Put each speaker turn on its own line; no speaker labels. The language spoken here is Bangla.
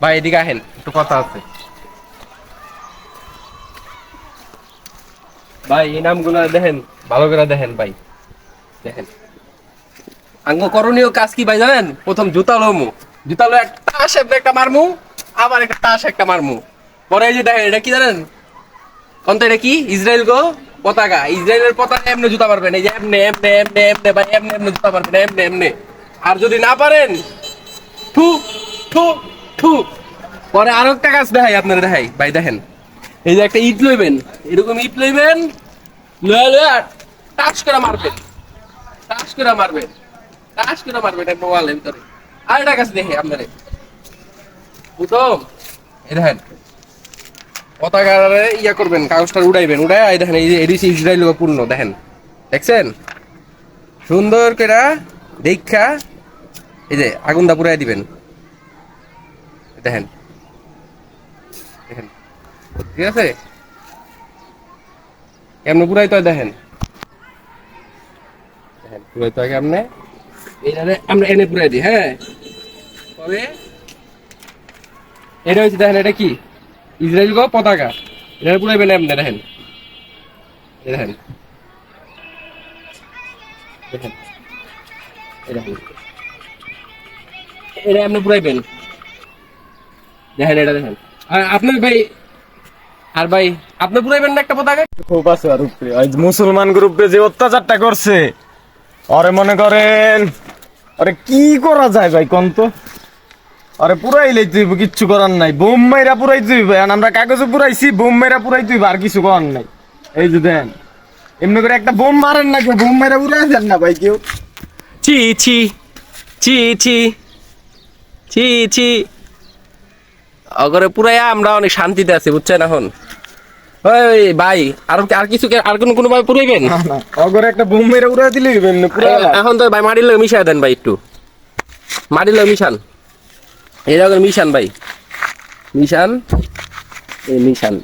ভাই এদিকে আহেন, একটু কথা আছে। ভাই এই নামগুলো দেখেন, ভালো করে দেখেন ভাই, দেখেন। আঙ্গ করণীয় কাজ কি ভাই জানেন? প্রথম জুতা লমু, জুতা লো একটা টাস একটা মারমু, আবার একটা টাস একটা মারমু। পরে এই যে দেখেন এটা কি জানেন? কোনটা এটা কি? ইসরায়েল গো পতাকা। ইসরায়েলের পতাকা এমনি জুতা পারবেন, এই যে এমনি এমনি এমনি এমনি ভাই, এমনি এমনি জুতা পারবেন, এমনি এমনি। আর যদি না পারেন, থু থু থু। পরে আরো একটা কাজ দেখাই আপনারা, দেখাই ভাই দেখেন। এই যে একটা ইট লইবেন, এরকম ইট লইবেন, লয়ে লয়ে টাস করে মারবেন, টাস করে মারবেন, টাস করে মারবেন একটা ওয়ালের ভিতরে। আর একটা কাজ দেখে আপনারা, প্রথম এই দেখেন পতাকারে ইয়া করবেন, কাগজটা উড়াইবেন, উড়াই এই দেখেন এই যে এডিসি ইসরায়েল পূর্ণ দেখেন, দেখছেন? সুন্দর করে দেখা এই যে আগুনটা পুরাই দিবেন, দেখেন দেখেন, ঠিক আছে? কেমন পুরাই তো দেখেন, দেখেন পুরাই তো কেমনে এইটারে আমরা এনে পুরাই দিই। হ্যাঁ, তবে এটা হচ্ছে দেখেন, এটা কি? ইসরায়েল গো পতাকা, এটা পুরাইবেন এমনি দেখেন, এই দেখেন দেখেন, এই দেখেন এটা এমনি পুরাইবেন, দেখেন এটা দেখেন। আর আপনার ভাই, আর ভাই আপনি পুরাইবেন না একটা পতাকা?
খুব আছে আর উপরে আজ মুসলমান গ্রুপে যে অত্যাচারটা করছে, আরে মনে করেন, আরে কি করা যায় ভাই কোন তো? আরে পুরাইলেই তুই কিচ্ছু করার নাই, বোম মাইরা পুরাই তুই ভাই, আমরা কাগজে পুরাইছি, বোম মাইরা পুরাই তুই আর কিছু করার নাই। এই যে দেন, এমনি করে একটা বোম মারেন না, কেউ বোম মাইরা পুরাই দেন না ভাই কেউ।
ছি ছি ছি ছি ছি ছি। অগরে পুরাইয়া আমরা অনেক শান্তিতে আছি বুঝছেন এখন। ওই ভাই আর আর কিছু আর কোনো ভাবে পুরাইবেন?
না না, অগরে একটা বোম মাইরা পুরাই দিলে এমনি পুরা।
এখন তো ভাই মাটির লোক মিশাই দেন ভাই, একটু মাটির লোক মিশান, এই জায়গায় মিশান ভাই, মিশান, এই মিশান।